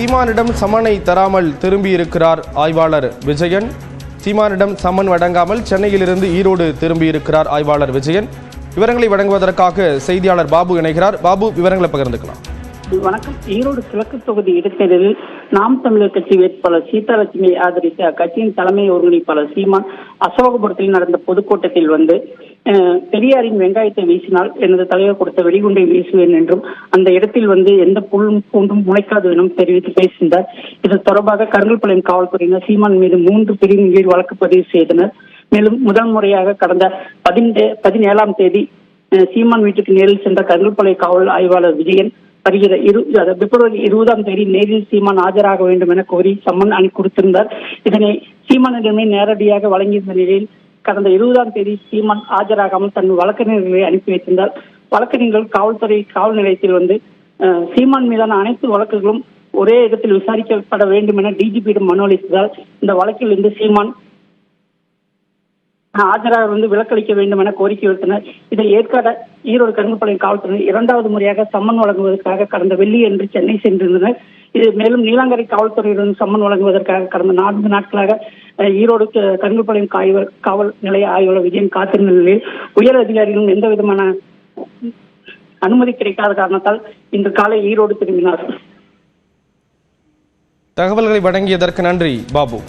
சீமானிடம் சம்மனை தராமல் திரும்பியிருக்கிறார் ஆய்வாளர் விஜயன். சீமானிடம் சம்மன் வழங்காமல் சென்னையிலிருந்து ஈரோடு திரும்பியிருக்கிறார் ஆய்வாளர் விஜயன். விவரங்களை வழங்குவதற்காக செய்தியாளர் பாபு இணைகிறார். பாபு, விவரங்களை பகிர்ந்துக்கலாம். வணக்கம். ஈரோடு கிழக்கு தொகுதி இடைத்தேர்தலில் நாம் தமிழர் கட்சி வேட்பாளர் சீதாலட்சுமியை ஆதரித்து அக்கட்சியின் தலைமை ஒருங்கிணைப்பாளர் சீமான் அசோகபுரத்தில் நடந்த பொதுக்கூட்டத்தில் பெரியாரின் வெங்காயத்தை வீசினால் எனது தலைவர் கொடுத்த வெடிகுண்டை வீசுவேன் என்றும் அந்த இடத்தில் எந்த புல்லும் பூண்டும் முளைக்காது எனவும் தெரிவித்து பேசினார். இது தொடர்பாக கருங்கல்பாளையம் காவல்துறையினர் சீமான் மீது 3 பிரிவின் கீழ் வழக்கு பதிவு செய்தனர். மேலும் முதல் முறையாக கடந்த 17ஆம் தேதி சீமான் வீட்டுக்கு நேரில் சென்ற கருங்கல்பாளையம் காவல் ஆய்வாளர் விஜயன் வருகிற பிப்ரவரி 20ஆம் தேதி நேரில் சீமான் ஆஜராக வேண்டும் என கோரி சம்மன் அனுப்பி கொடுத்திருந்தார். இதனை சீமானிடமே நேரடியாக வழங்கியிருந்த நிலையில் கடந்த 20ஆம் தேதி சீமான் ஆஜராகாமல் தன் வழக்கறிஞர்களை அனுப்பி வைத்திருந்தார். வழக்கறிஞர்கள் காவல்துறை காவல் நிலையத்தில் சீமான் மீதான அனைத்து வழக்குகளும் ஒரே இடத்தில் விசாரிக்கப்பட வேண்டும் என டிஜிபியிடம் மனு அளித்ததால் இந்த வழக்கில் இருந்து சீமான் ஆஜராக விலக்களிக்க வேண்டும் என கோரிக்கை வைத்தனர். இதை ஏற்காத ஈரோடு கருங்கல்பாளையம் காவல்துறையினர் 2வது முறையாக சம்மன் வழங்குவதற்காக கடந்த வெள்ளியன்று சென்னை சென்றிருந்தனர். இது மேலும் நீலாங்கரை காவல்துறையுடன் சம்மன் வழங்குவதற்காக கடந்த 4 நாட்களாக ஈரோடு கருங்கல்பாளையம் காவல் நிலைய ஆய்வாளர் விஜயன் காத்திருந்த நிலையில் உயர் அதிகாரிகளும் எந்த விதமான அனுமதி கிடைக்காத காரணத்தால் இன்று காலை ஈரோடு திரும்பினார். தகவல்களை வழங்கியதற்கு நன்றி பாபு.